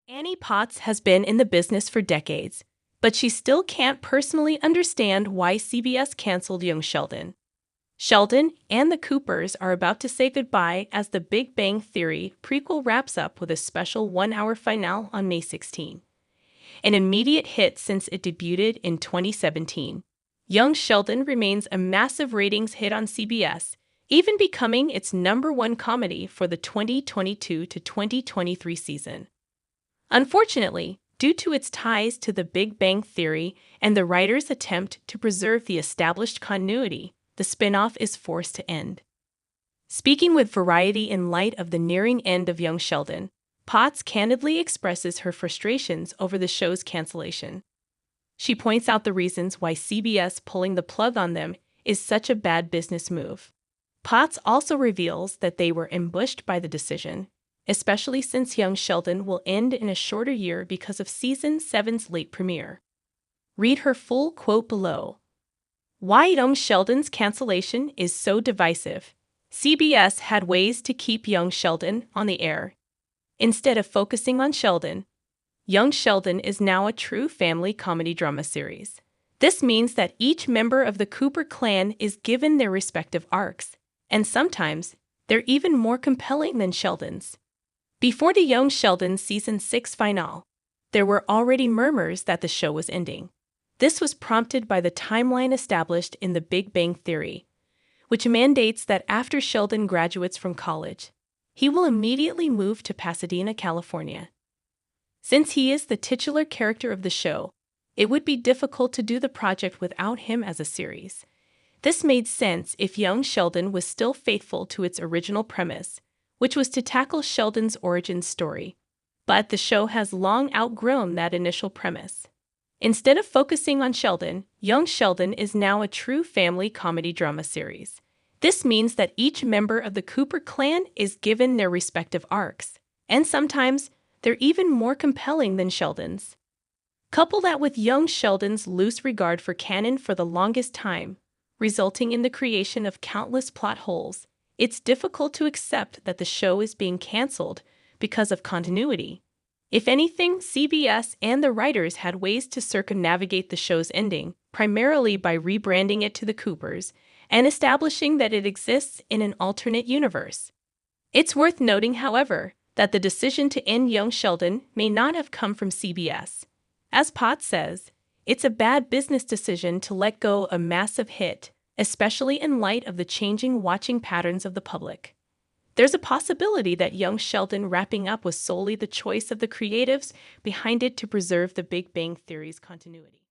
Annie Potts has been in the business for decades, but she still can't personally understand why CBS canceled Young Sheldon. Sheldon and the Coopers are about to say goodbye as The Big Bang Theory prequel wraps up with a special one-hour finale on May 16. An immediate hit since it debuted in 2017, Young Sheldon remains a massive ratings hit on CBS, even becoming its #1 comedy for the 2022 to 2023 season. Unfortunately, due to its ties to The Big Bang Theory and the writers' attempt to preserve the established continuity, the spin-off is forced to end. Speaking with Variety in light of the nearing end of Young Sheldon, Potts candidly expresses her frustrations over the show's cancellation. She points out the reasons why CBS pulling the plug on them is such a bad business move. Potts also reveals that they were ambushed by the decision, especially since Young Sheldon will end in a shorter year because of Season 7's late premiere. Read her full quote below. Why Young Sheldon's cancellation is so divisive. CBS had ways to keep Young Sheldon on the air. Instead of focusing on Sheldon, Young Sheldon is now a true family comedy drama series. This means that each member of the Cooper clan is given their respective arcs, and sometimes they're even more compelling than Sheldon's. Before the Young Sheldon Season 6 finale, there were already murmurs that the show was ending. This was prompted by the timeline established in The Big Bang Theory, which mandates that after Sheldon graduates from college, he will immediately move to Pasadena, California. Since he is the titular character of the show, it would be difficult to do the project without him as a series. This made sense if Young Sheldon was still faithful to its original premise, which was to tackle Sheldon's origin story. But the show has long outgrown that initial premise. Instead of focusing on Sheldon, Young Sheldon is now a true family comedy drama series. This means that each member of the Cooper clan is given their respective arcs, and sometimes they're even more compelling than Sheldon's. Couple that with Young Sheldon's loose regard for canon for the longest time, resulting in the creation of countless plot holes, it's difficult to accept that the show is being canceled because of continuity. If anything, CBS and the writers had ways to circumnavigate the show's ending, primarily by rebranding it to the Coopers and establishing that it exists in an alternate universe. It's worth noting, however, that the decision to end Young Sheldon may not have come from CBS. As Potts says, it's a bad business decision to let go a massive hit, especially in light of the changing watching patterns of the public. There's a possibility that Young Sheldon wrapping up was solely the choice of the creatives behind it to preserve The Big Bang Theory's continuity.